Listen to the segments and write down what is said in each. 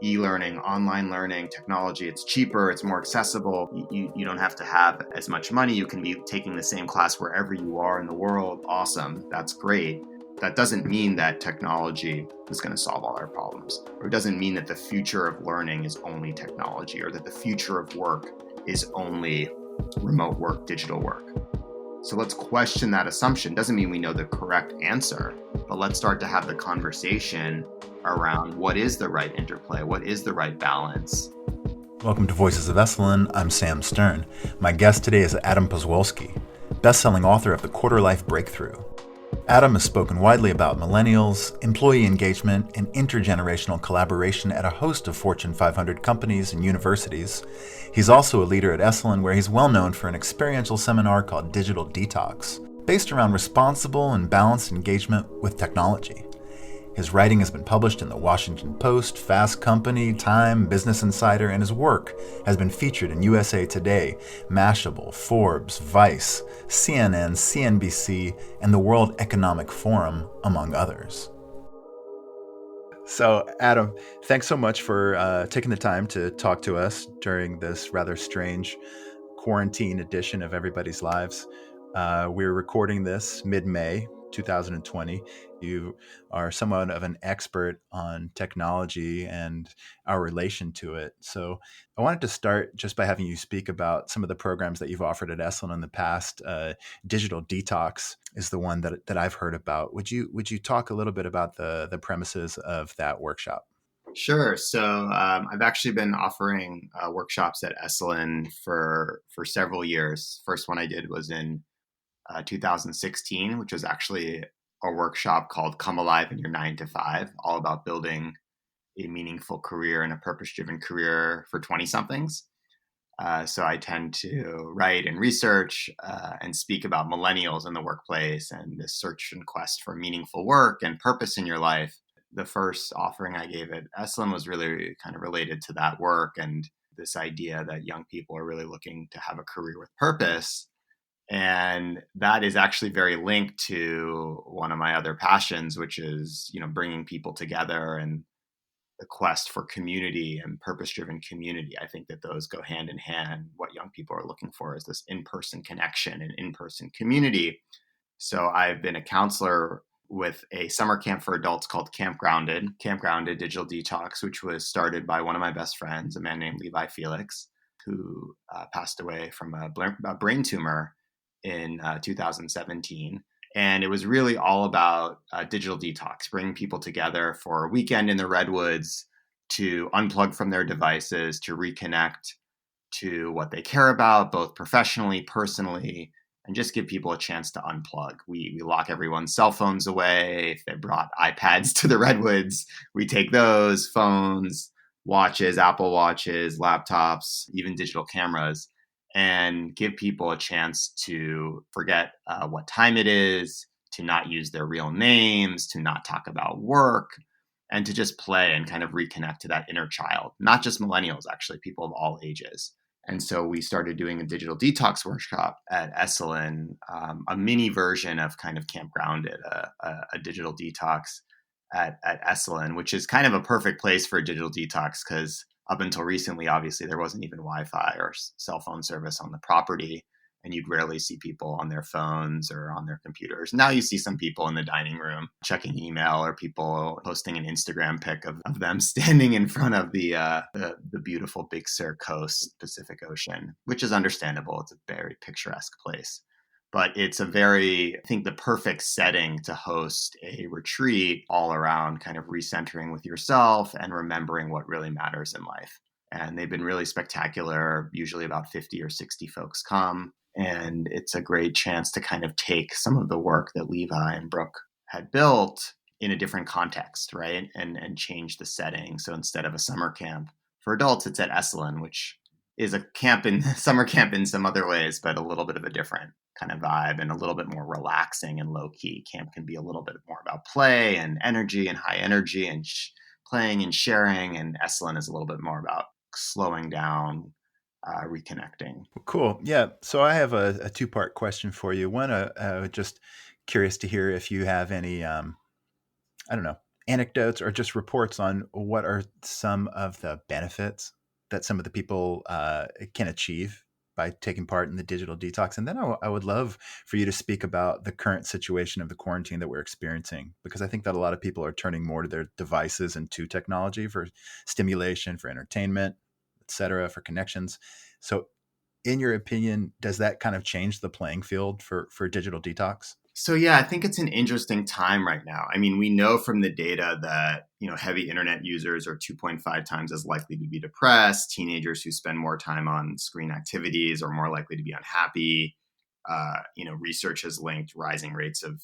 e-learning, online learning, technology. It's cheaper, it's more accessible. You don't have to have as much money. You can be taking the same class wherever you are in the world. Awesome. That's great. That doesn't mean that technology is going to solve all our problems. Or it doesn't mean that the future of learning is only technology, or that the future of work is only remote work, digital work. So let's question that assumption. Doesn't mean we know the correct answer, but let's start to have the conversation around what is the right interplay, what is the right balance. Welcome to Voices of Esalen. I'm Sam Stern. My guest today is Adam Poswolsky, best-selling author of The Quarter-Life Breakthrough. Adam has spoken widely about millennials, employee engagement, and intergenerational collaboration at a host of Fortune 500 companies and universities. He's also a leader at Esalen, where he's well known for an experiential seminar called Digital Detox, based around responsible and balanced engagement with technology. His writing has been published in the Washington Post, Fast Company, Time, Business Insider, and his work has been featured in USA Today, Mashable, Forbes, Vice, CNN, CNBC, and the World Economic Forum, among others. So, Adam, thanks so much for taking the time to talk to us during this rather strange quarantine edition of Everybody's Lives. We're recording this mid-May 2020. You are somewhat of an expert on technology and our relation to it. So I wanted to start just by having you speak about some of the programs that you've offered at Esalen in the past. Digital Detox is the one that I've heard about. Would you talk a little bit about the premises of that workshop? Sure. So I've actually been offering workshops at Esalen for several years. First one I did was in 2016, which was actually a workshop called Come Alive in Your 9 to 5, all about building a meaningful career and a purpose-driven career for 20-somethings. So I tend to write and research and speak about millennials in the workplace and this search and quest for meaningful work and purpose in your life. The first offering I gave at Esalen was really kind of related to that work and this idea that young people are really looking to have a career with purpose. And that is actually very linked to one of my other passions, which is, bringing people together and the quest for community and purpose-driven community. I think that those go hand in hand. What young people are looking for is this in-person connection and in-person community. So I've been a counselor with a summer camp for adults called Camp Grounded Digital Detox, which was started by one of my best friends, a man named Levi Felix, who passed away from a brain tumor in 2017. And it was really all about digital detox, bringing people together for a weekend in the Redwoods to unplug from their devices, to reconnect to what they care about, both professionally, personally, and just give people a chance to unplug. We lock everyone's cell phones away. If they brought iPads to the Redwoods, we take those, phones, watches, Apple Watches, laptops, even digital cameras, and give people a chance to forget what time it is, to not use their real names, to not talk about work, and to just play and kind of reconnect to that inner child. Not just millennials, actually, people of all ages. And so we started doing a digital detox workshop at Esalen, a mini version of kind of Camp Grounded, a digital detox at Esalen, which is kind of a perfect place for a digital detox because up until recently, obviously, there wasn't even Wi-Fi or cell phone service on the property, and you'd rarely see people on their phones or on their computers. Now you see some people in the dining room checking email or people posting an Instagram pic of them standing in front of the beautiful Big Sur coast, Pacific Ocean, which is understandable. It's a very picturesque place. But it's I think the perfect setting to host a retreat all around kind of recentering with yourself and remembering what really matters in life. And they've been really spectacular. Usually about 50 or 60 folks come. And it's a great chance to kind of take some of the work that Levi and Brooke had built in a different context, right? And change the setting. So instead of a summer camp for adults, it's at Esalen, which is a summer camp in some other ways, but a little bit of a different kind of vibe and a little bit more relaxing and low key. Camp can be a little bit more about play and energy and high energy and playing and sharing. And Esalen is a little bit more about slowing down, reconnecting. Cool. Yeah. So I have a two-part question for you. One, just curious to hear if you have any, anecdotes or just reports on what are some of the benefits that some of the people can achieve by taking part in the digital detox? And then I would love for you to speak about the current situation of the quarantine that we're experiencing, because I think that a lot of people are turning more to their devices and to technology for stimulation, for entertainment, et cetera, for connections. So in your opinion, does that kind of change the playing field for digital detox? So yeah, I think it's an interesting time right now. I mean, we know from the data that, heavy internet users are 2.5 times as likely to be depressed. Teenagers who spend more time on screen activities are more likely to be unhappy. Research has linked rising rates of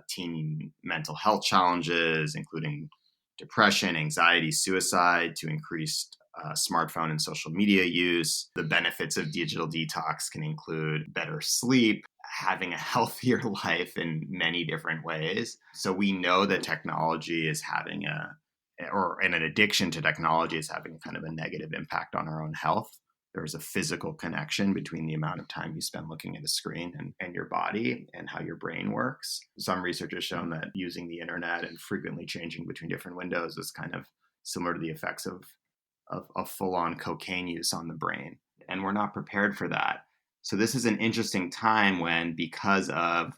teen mental health challenges, including depression, anxiety, suicide, to increased smartphone and social media use. The benefits of digital detox can include better sleep, having a healthier life in many different ways. So we know that technology is having an addiction to technology is having kind of a negative impact on our own health. There's a physical connection between the amount of time you spend looking at a screen and your body and how your brain works. Some research has shown that using the internet and frequently changing between different windows is kind of similar to the effects of full-on cocaine use on the brain. And we're not prepared for that. So this is an interesting time when, because of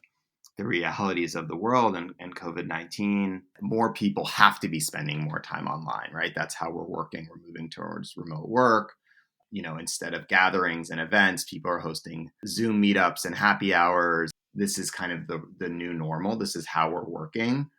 the realities of the world and COVID-19, more people have to be spending more time online, right? That's how we're working. We're moving towards remote work. Instead of gatherings and events, people are hosting Zoom meetups and happy hours. This is kind of the new normal. This is how we're working.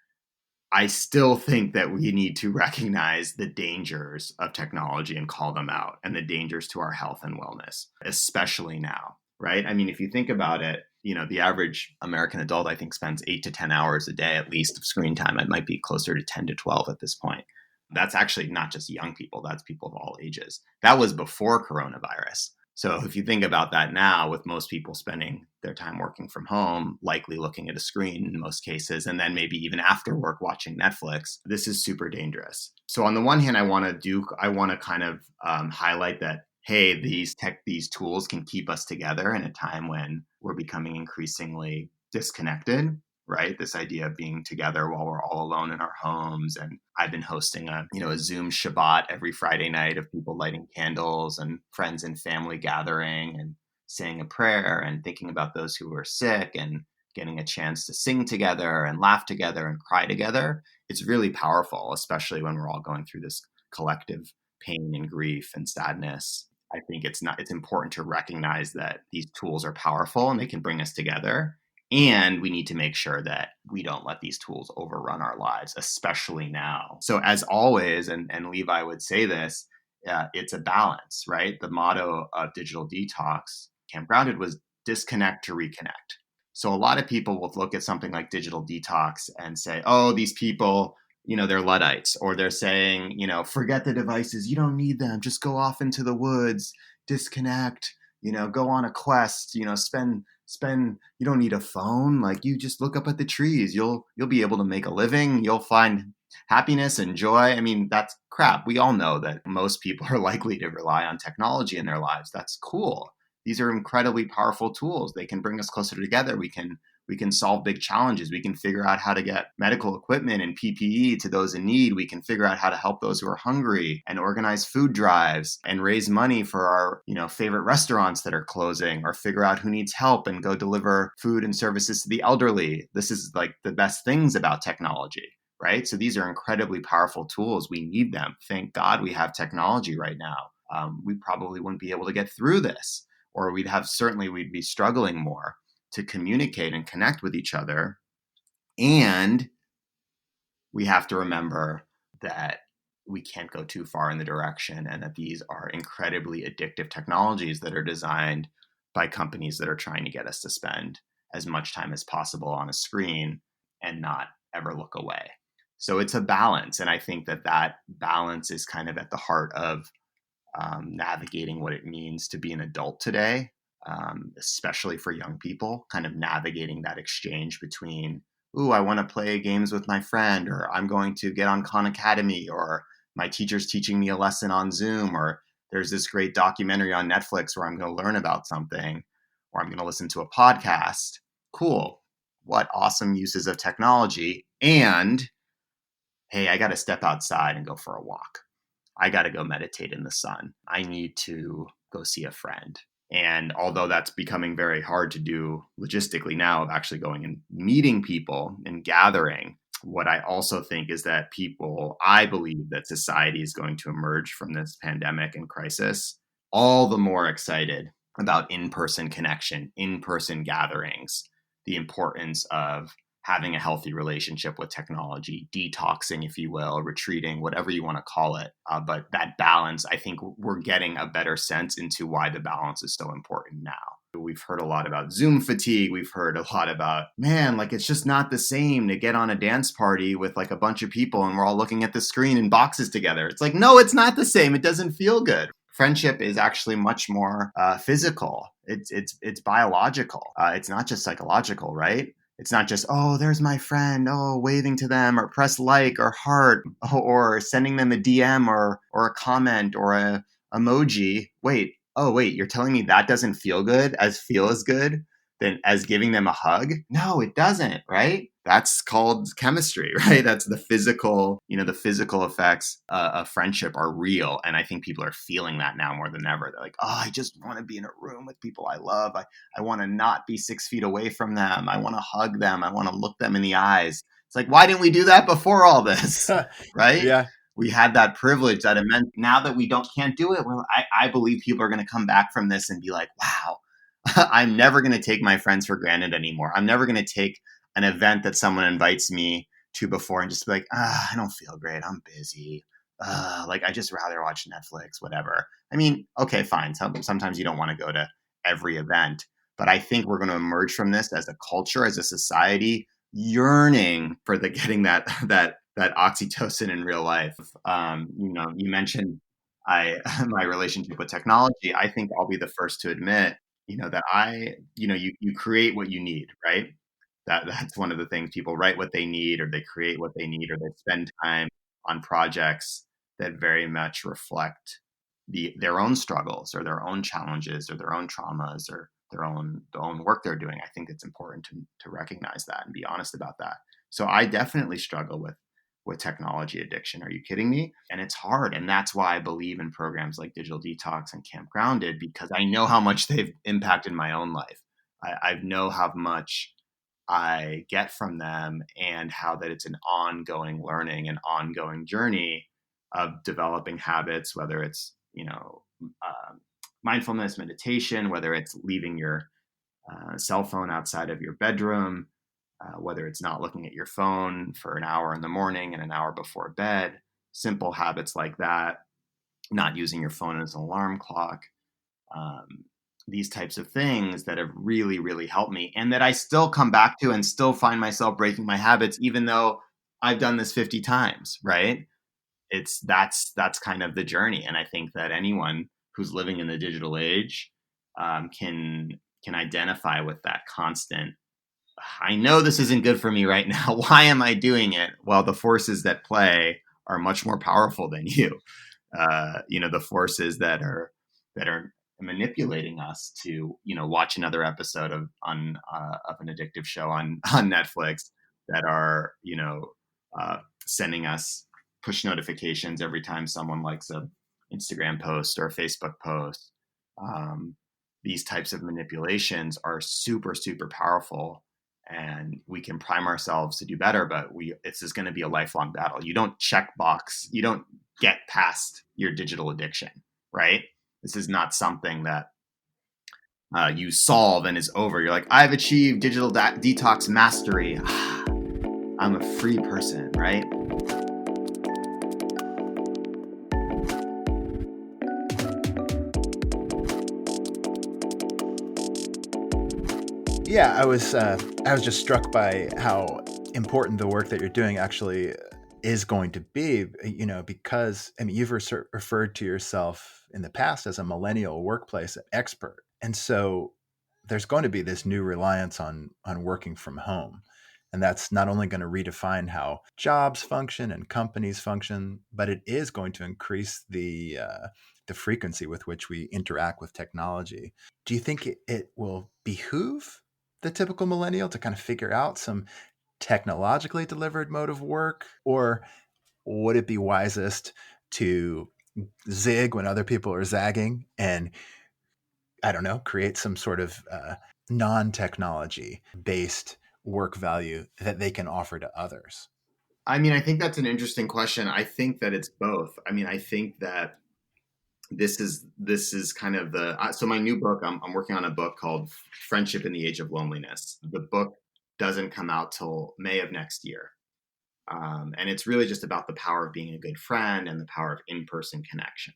I still think that we need to recognize the dangers of technology and call them out, and the dangers to our health and wellness, especially now, right? I mean, if you think about it, the average American adult, I think, spends 8 to 10 hours a day at least of screen time. It might be closer to 10 to 12 at this point. That's actually not just young people, that's people of all ages. That was before coronavirus. So if you think about that now, with most people spending their time working from home, likely looking at a screen in most cases, and then maybe even after work watching Netflix, this is super dangerous. So on the one hand, I want to kind of highlight that, hey, these tools can keep us together in a time when we're becoming increasingly disconnected, right? This idea of being together while we're all alone in our homes. And I've been hosting a Zoom Shabbat every Friday night of people lighting candles and friends and family gathering and saying a prayer and thinking about those who are sick and getting a chance to sing together and laugh together and cry together. It's really powerful, especially when we're all going through this collective pain and grief and sadness. I think it's important to recognize that these tools are powerful and they can bring us together. And we need to make sure that we don't let these tools overrun our lives, especially now. So as always, and Levi would say this, it's a balance, right? The motto of Digital Detox, Camp Grounded, was disconnect to reconnect. So a lot of people will look at something like Digital Detox and say, oh, these people, they're Luddites, or they're saying, forget the devices. You don't need them. Just go off into the woods, disconnect, go on a quest, spend, you don't need a phone. Like, you just look up at the trees. You'll be able to make a living. You'll find happiness and joy. I mean, that's crap. We all know that most people are likely to rely on technology in their lives. That's cool. These are incredibly powerful tools. They can bring us closer together. We can solve big challenges. We can figure out how to get medical equipment and PPE to those in need. We can figure out how to help those who are hungry and organize food drives and raise money for our, favorite restaurants that are closing, or figure out who needs help and go deliver food and services to the elderly. This is like the best things about technology, right? So these are incredibly powerful tools. We need them. Thank God we have technology right now. We probably wouldn't be able to get through this, or we'd be struggling more to communicate and connect with each other. And we have to remember that we can't go too far in the direction, and that these are incredibly addictive technologies that are designed by companies that are trying to get us to spend as much time as possible on a screen and not ever look away. So it's a balance. And I think that balance is kind of at the heart of navigating what it means to be an adult today. Especially for young people, kind of navigating that exchange between, ooh, I want to play games with my friend, or I'm going to get on Khan Academy, or my teacher's teaching me a lesson on Zoom, or there's this great documentary on Netflix where I'm going to learn about something, or I'm going to listen to a podcast. Cool. What awesome uses of technology. And hey, I got to step outside and go for a walk. I got to go meditate in the sun. I need to go see a friend. And although that's becoming very hard to do logistically now, of actually going and meeting people and gathering, what I also think is that I believe that society is going to emerge from this pandemic and crisis all the more excited about in-person connection, in-person gatherings, the importance of having a healthy relationship with technology, detoxing, if you will, retreating, whatever you want to call it. But that balance, I think we're getting a better sense into why the balance is so important now. We've heard a lot about Zoom fatigue. We've heard a lot about, man, like it's just not the same to get on a dance party with like a bunch of people and we're all looking at the screen in boxes together. It's like, no, it's not the same. It doesn't feel good. Friendship is actually much more physical. It's biological. It's not just psychological, right? It's not just, oh, there's my friend, oh, waving to them or press like or heart or sending them a DM or a comment or a emoji. Wait, you're telling me that doesn't feel as good than as giving them a hug? No, it doesn't, right? That's called chemistry, right? That's the physical effects of friendship are real. And I think people are feeling that now more than ever. They're like, oh, I just want to be in a room with people I love. I want to not be 6 feet away from them. I want to hug them. I want to look them in the eyes. It's like, why didn't we do that before all this? Right? Yeah. We had that privilege, that immense. Now that we can't do it, well, I believe people are going to come back from this and be like, wow, I'm never going to take my friends for granted anymore. I'm never going to take an event that someone invites me to before and just be like, I don't feel great. I'm busy. Like I just rather watch Netflix, whatever. I mean, okay, fine. Sometimes you don't want to go to every event, but I think we're going to emerge from this as a culture, as a society, yearning for getting that oxytocin in real life. You mentioned my relationship with technology. I think I'll be the first to admit, that you create what you need, right? That's one of the things. People write what they need, or they create what they need, or they spend time on projects that very much reflect their own struggles or their own challenges or their own traumas or the own work they're doing. I think it's important to recognize that and be honest about that. So I definitely struggle with technology addiction. Are you kidding me? And it's hard. And that's why I believe in programs like Digital Detox and Camp Grounded, because I know how much they've impacted my own life. I know how much I get from them and how that it's an ongoing learning and ongoing journey of developing habits, whether it's, mindfulness, meditation, whether it's leaving your cell phone outside of your bedroom, whether it's not looking at your phone for an hour in the morning and an hour before bed, simple habits like that, not using your phone as an alarm clock, these types of things that have really, really helped me and that I still come back to and still find myself breaking my habits, even though I've done this 50 times, right? That's kind of the journey. And I think that anyone who's living in the digital age can identify with that constant, I know this isn't good for me right now. Why am I doing it? Well, the forces that play are much more powerful than you. The forces that are manipulating us to, watch another episode of an addictive show on Netflix, that are, sending us push notifications every time someone likes a Instagram post or a Facebook post. These types of manipulations are super, super powerful. And we can prime ourselves to do better, but this is going to be a lifelong battle. You don't check box. You don't get past your digital addiction, right? This is not something that you solve and is over. You're like, I've achieved digital detox mastery. I'm a free person, right? Yeah, I was just struck by how important the work that you're doing actually is going to be, because you've referred to yourself in the past as a millennial workplace expert. And so there's going to be this new reliance on working from home. And that's not only going to redefine how jobs function and companies function, but it is going to increase the frequency with which we interact with technology. Do you think it will behoove the typical millennial to kind of figure out some technologically delivered mode of work? Or would it be wisest to zig when other people are zagging and, I don't know, create some sort of non-technology based work value that they can offer to others? I mean, I think that's an interesting question. I think that it's both. I mean, I think that this is kind of the so my new book. I'm working on a book called Friendship in the Age of Loneliness. The book doesn't come out till May of next year, and it's really just about the power of being a good friend and the power of in-person connection.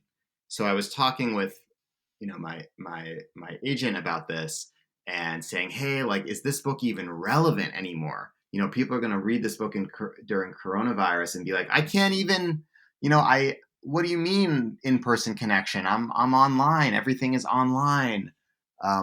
So I was talking with my agent about this and saying, hey, like, is this book even relevant anymore? People are going to read this book during coronavirus and be like, I can't even, I what do you mean in-person connection? I'm online. Everything is online.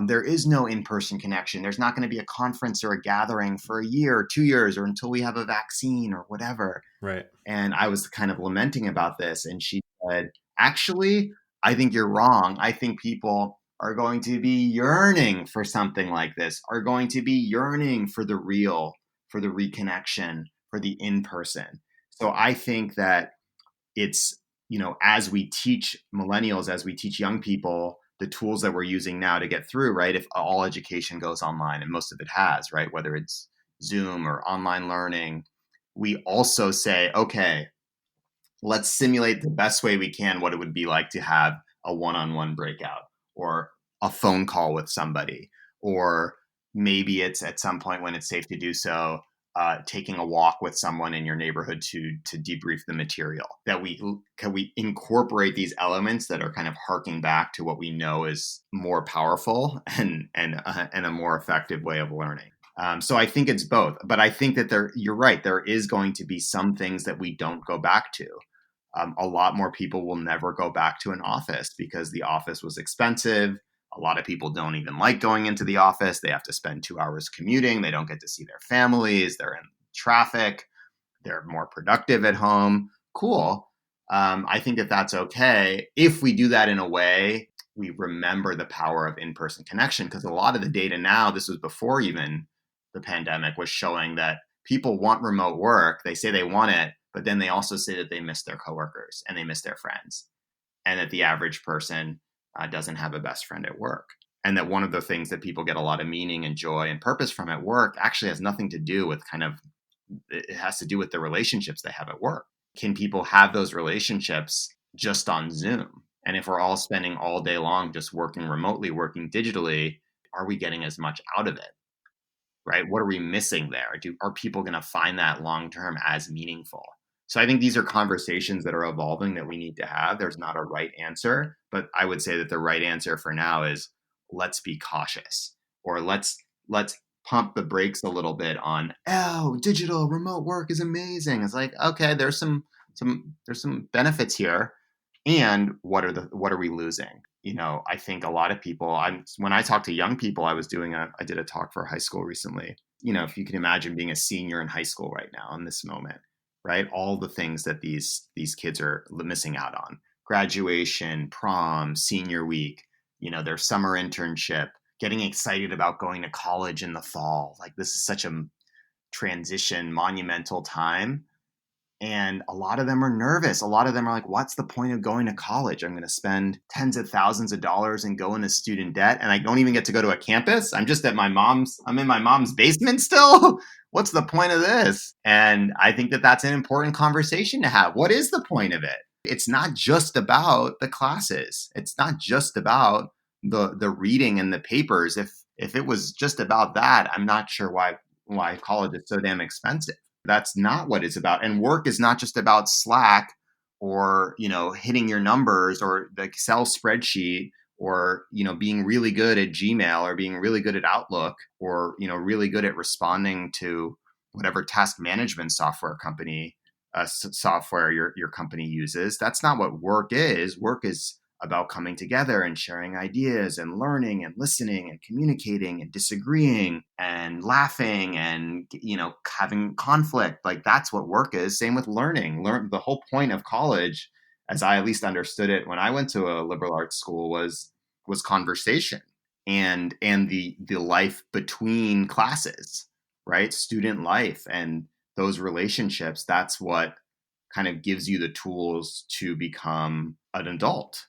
There is no in-person connection. There's not going to be a conference or a gathering for a year or 2 years or until we have a vaccine or whatever. Right. And I was kind of lamenting about this. And she said, actually, I think you're wrong. I think people are going to be yearning for something like this, are going to be yearning for the real, for the reconnection, for the in-person. So I think that it's, as we teach millennials, as we teach young people the tools that we're using now to get through, right? If all education goes online, and most of it has, right? Whether it's Zoom or online learning, we also say, okay, let's simulate the best way we can what it would be like to have a one-on-one breakout or a phone call with somebody, or maybe it's at some point when it's safe to do so, taking a walk with someone in your neighborhood to debrief the material. That we incorporate these elements that are kind of harking back to what we know is more powerful and a more effective way of learning. So I think it's both, but I think that you're right. There is going to be some things that we don't go back to. A lot more people will never go back to an office because the office was expensive. A lot of people don't even like going into the office. They have to spend 2 hours commuting. They don't get to see their families. They're in traffic. They're more productive at home. Cool. I think that that's okay if we do that in a way we remember the power of in-person connection, because a lot of the data now, this was before even the pandemic, was showing that people want remote work. They say they want it, but then they also say that they miss their coworkers and they miss their friends, and that the average person doesn't have a best friend at work. And that one of the things that people get a lot of meaning and joy and purpose from at work actually has nothing to do with it has to do with the relationships they have at work. Can people have those relationships just on Zoom? And if we're all spending all day long just working remotely, working digitally, are we getting as much out of it? Right? What are we missing there? Are people going to find that long-term as meaningful? So I think these are conversations that are evolving that we need to have. There's not a right answer, but I would say that the right answer for now is let's be cautious, or let's pump the brakes a little bit on, digital remote work is amazing. It's like, okay, there's some benefits here. And what are we losing? I think a lot of people, when I talk to young people, I did a talk for high school recently. If you can imagine being a senior in high school right now in this moment, right? All the things that these kids are missing out on: graduation, prom, senior week, their summer internship, getting excited about going to college in the fall. Like, this is such a transition, monumental time. And a lot of them are nervous. A lot of them are like, what's the point of going to college? I'm going to spend tens of thousands of dollars and go into student debt, and I don't even get to go to a campus. I'm in my mom's basement still. What's the point of this? And I think that that's an important conversation to have. What is the point of it? It's not just about the classes. It's not just about the reading and the papers. If it was just about that, I'm not sure why college is so damn expensive. That's not what it's about. And work is not just about Slack or, hitting your numbers or the Excel spreadsheet or, being really good at Gmail or being really good at Outlook or, really good at responding to whatever task management software your company uses. That's not what work is. Work is about coming together and sharing ideas and learning and listening and communicating and disagreeing and laughing and, having conflict. Like, that's what work is. Same with learning. The whole point of college, as I at least understood it when I went to a liberal arts school, was conversation and the life between classes, right? Student life and those relationships. That's what kind of gives you the tools to become an adult.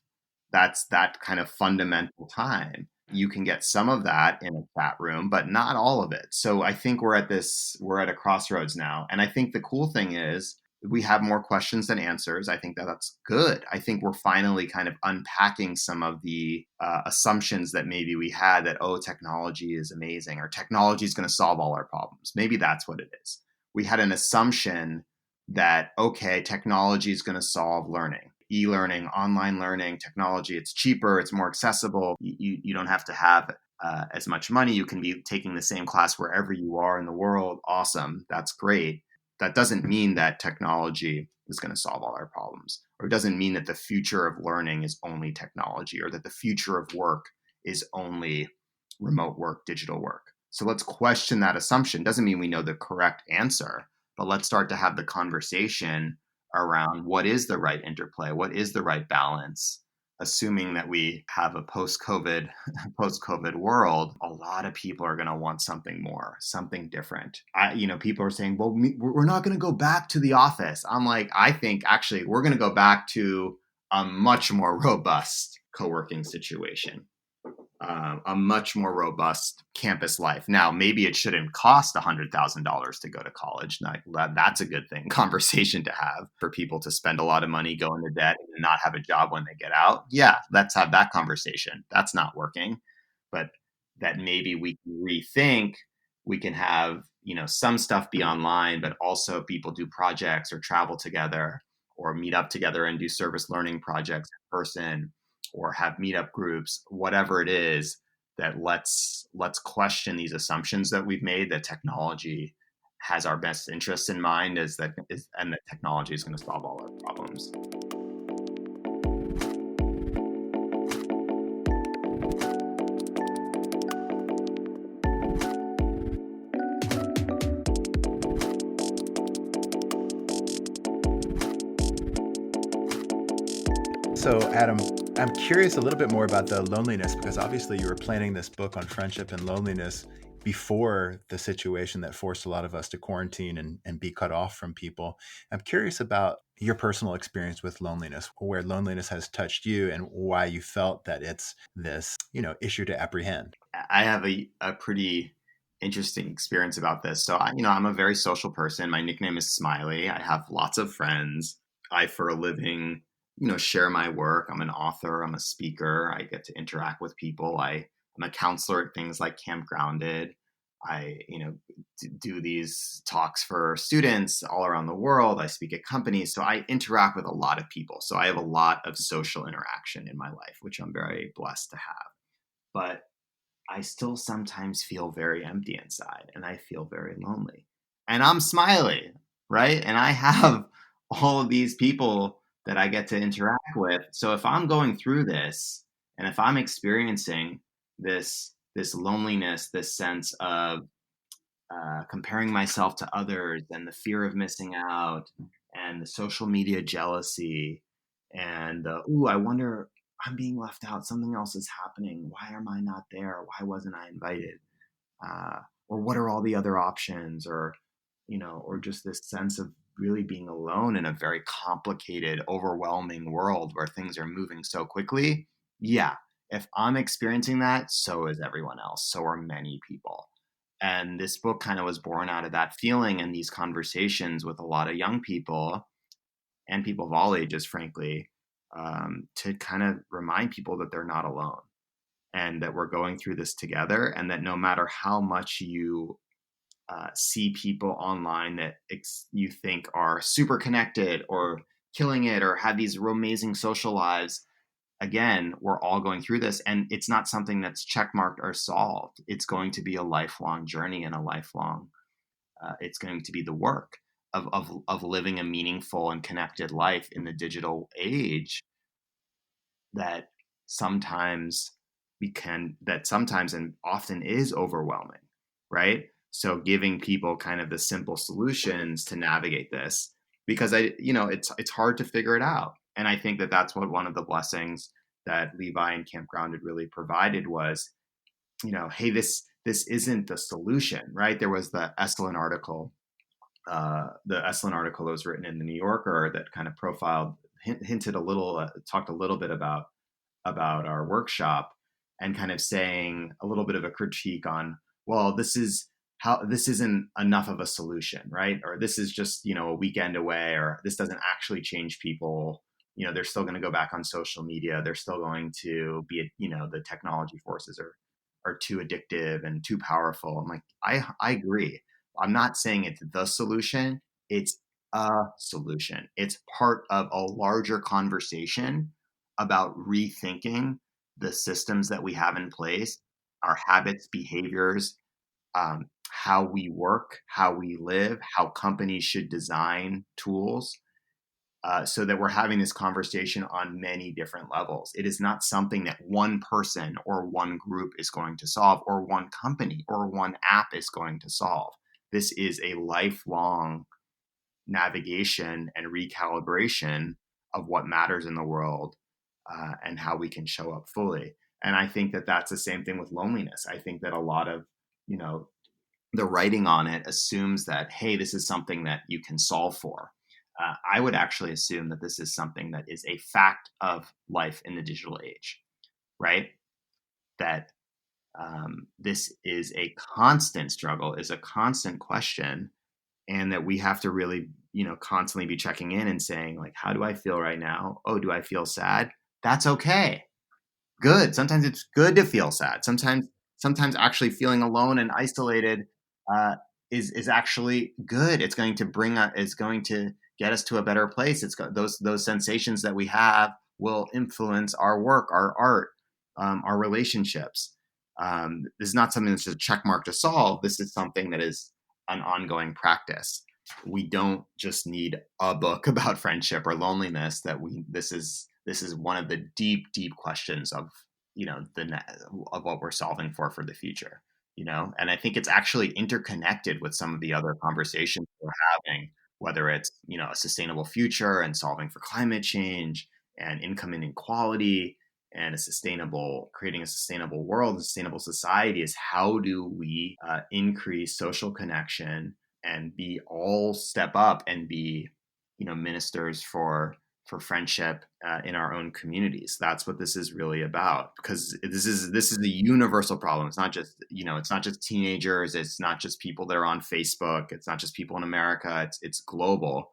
That's that kind of fundamental time. You can get some of that in a chat room, but not all of it. So I think we're at a crossroads now. And I think the cool thing is we have more questions than answers. I think that that's good. I think we're finally kind of unpacking some of the assumptions that maybe we had that, oh, technology is amazing or technology is going to solve all our problems. Maybe that's what it is. We had an assumption that, okay, technology is going to solve learning. E-learning, online learning, technology, it's cheaper, it's more accessible. You don't have to have as much money. You can be taking the same class wherever you are in the world. Awesome. That's great. That doesn't mean that technology is going to solve all our problems, or it doesn't mean that the future of learning is only technology, or that the future of work is only remote work, digital work. So let's question that assumption. Doesn't mean we know the correct answer, but let's start to have the conversation around what is the right interplay, what is the right balance. Assuming that we have a post-COVID world, a lot of people are going to want something more, something different. People are saying, well, we're not going to go back to the office. I'm like, I think actually we're going to go back to a much more robust co-working situation. A much more robust campus life. Now, maybe it shouldn't cost $100,000 to go to college. That's a good thing, conversation to have for people to spend a lot of money, go into debt, and not have a job when they get out. Yeah, let's have that conversation. That's not working. But that maybe we can rethink, we can have, some stuff be online, but also people do projects or travel together or meet up together and do service learning projects in person, or have meetup groups, whatever it is, that let's question these assumptions that we've made that technology has our best interests in mind, and that technology is going to solve all our problems. So, Adam, I'm curious a little bit more about the loneliness, because obviously you were planning this book on friendship and loneliness before the situation that forced a lot of us to quarantine and be cut off from people. I'm curious about your personal experience with loneliness, where loneliness has touched you and why you felt that it's this, issue to apprehend. I have a pretty interesting experience about this. So I'm a very social person. My nickname is Smiley. I have lots of friends. I, for a living, share my work. I'm an author. I'm a speaker. I get to interact with people. I'm a counselor at things like Camp Grounded. I, do these talks for students all around the world. I speak at companies. So I interact with a lot of people. So I have a lot of social interaction in my life, which I'm very blessed to have. But I still sometimes feel very empty inside, and I feel very lonely. And I'm Smiley, right? And I have all of these people that I get to interact with. So if I'm going through this, and if I'm experiencing this loneliness, this sense of comparing myself to others, and the fear of missing out, and the social media jealousy, and I wonder, I'm being left out. Something else is happening. Why am I not there? Why wasn't I invited? Or what are all the other options? Or just this sense of really being alone in a very complicated, overwhelming world where things are moving so quickly. Yeah, if I'm experiencing that, so is everyone else. So are many people. And this book kind of was born out of that feeling and these conversations with a lot of young people and people of all ages, frankly, to kind of remind people that they're not alone, and that we're going through this together, and that no matter how much you see people online that you think are super connected or killing it or have these amazing social lives, again, we're all going through this, and it's not something that's checkmarked or solved. It's going to be a lifelong journey, and it's going to be the work of living a meaningful and connected life in the digital age that sometimes and often is overwhelming, right? So giving people kind of the simple solutions to navigate this, because it's hard to figure it out. And I think that that's what one of the blessings that Levi and Camp Grounded really provided was, hey, this isn't the solution, right? There was the Esalen article the Esalen article that was written in the New Yorker that kind of profiled, hinted a little, talked a little bit about our workshop, and kind of saying a little bit of a critique on, well, this isn't enough of a solution, right? Or this is just, a weekend away, or this doesn't actually change people. They're still going to go back on social media. They're still going to be, the technology forces are too addictive and too powerful. I'm like, I agree. I'm not saying it's the solution. It's a solution. It's part of a larger conversation about rethinking the systems that we have in place, our habits, behaviors, how we work, how we live, how companies should design tools, so that we're having this conversation on many different levels. It is not something that one person or one group is going to solve, or one company or one app is going to solve. This is a lifelong navigation and recalibration of what matters in the world, and how we can show up fully. And I think that that's the same thing with loneliness. I think that a lot of, the writing on it assumes that, hey, this is something that you can solve for. I would actually assume that this is something that is a fact of life in the digital age, right? That this is a constant struggle, is a constant question, and that we have to really, constantly be checking in and saying, like, how do I feel right now? Oh, do I feel sad? That's okay. Good. Sometimes it's good to feel sad. Sometimes actually feeling alone and isolated is actually good. It's going to get us to a better place. It's got those sensations that we have will influence our work, our art, our relationships. This is not something that's just a check mark to solve. This is something that is an ongoing practice. We don't just need a book about friendship or loneliness. This is one of the deep questions of, of what we're solving for the future, and I think it's actually interconnected with some of the other conversations we're having, whether it's, a sustainable future and solving for climate change and income inequality and creating a sustainable world, a sustainable society. Is how do we increase social connection and all step up and be, ministers for friendship in our own communities. That's what this is really about, because this is a universal problem. It's not just, it's not just teenagers. It's not just people that are on Facebook. It's not just people in America. It's global.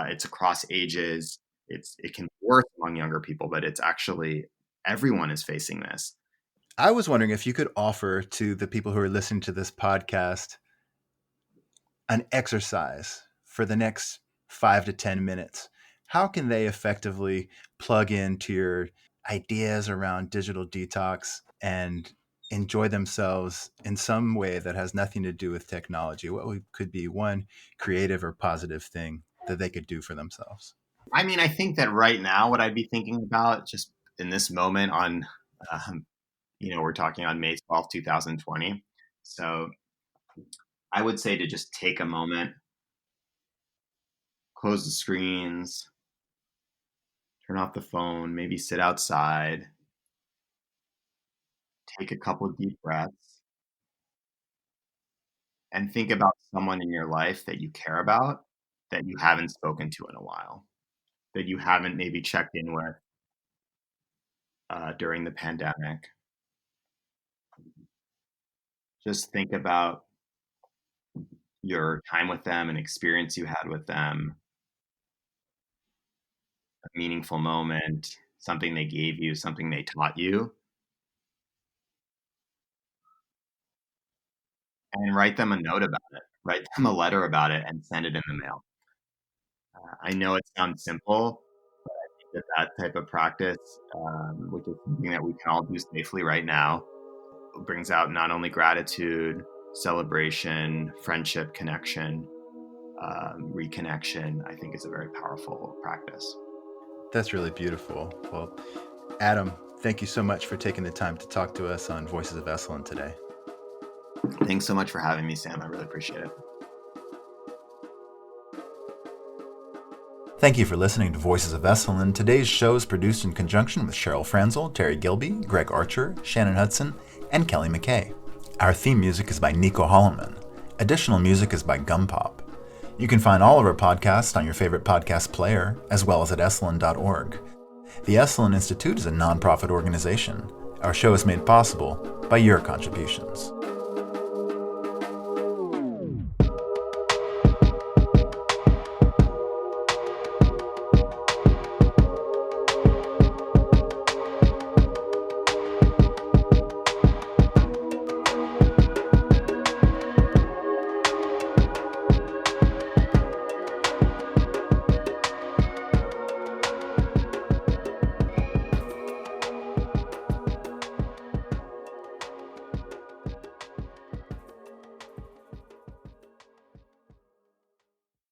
It's across ages. It can be worse among younger people, but it's actually everyone is facing this. I was wondering if you could offer to the people who are listening to this podcast an exercise for the next 5 to 10 minutes. How can they effectively plug into your ideas around digital detox and enjoy themselves in some way that has nothing to do with technology? What could be one creative or positive thing that they could do for themselves? I mean, I think that right now, what I'd be thinking about just in this moment on, we're talking on May 12th, 2020. So I would say to just take a moment, close the screens, turn off the phone, maybe sit outside, take a couple of deep breaths, and think about someone in your life that you care about that you haven't spoken to in a while, that you haven't maybe checked in with during the pandemic. Just think about your time with them, an experience you had with them, a meaningful moment, something they gave you, something they taught you, and write them a note about it. Write them a letter about it and send it in the mail. I know it sounds simple, but I think that type of practice, which is something that we can all do safely right now, brings out not only gratitude, celebration, friendship, connection, reconnection. I think is a very powerful practice. That's really beautiful. Well, Adam, thank you so much for taking the time to talk to us on Voices of Esalen today. Thanks so much for having me, Sam. I really appreciate it. Thank you for listening to Voices of Esalen. Today's show is produced in conjunction with Cheryl Franzel, Terry Gilby, Greg Archer, Shannon Hudson, and Kelly McKay. Our theme music is by Nico Holloman. Additional music is by Gum Pop. You can find all of our podcasts on your favorite podcast player, as well as at esalen.org. The Esalen Institute is a nonprofit organization. Our show is made possible by your contributions.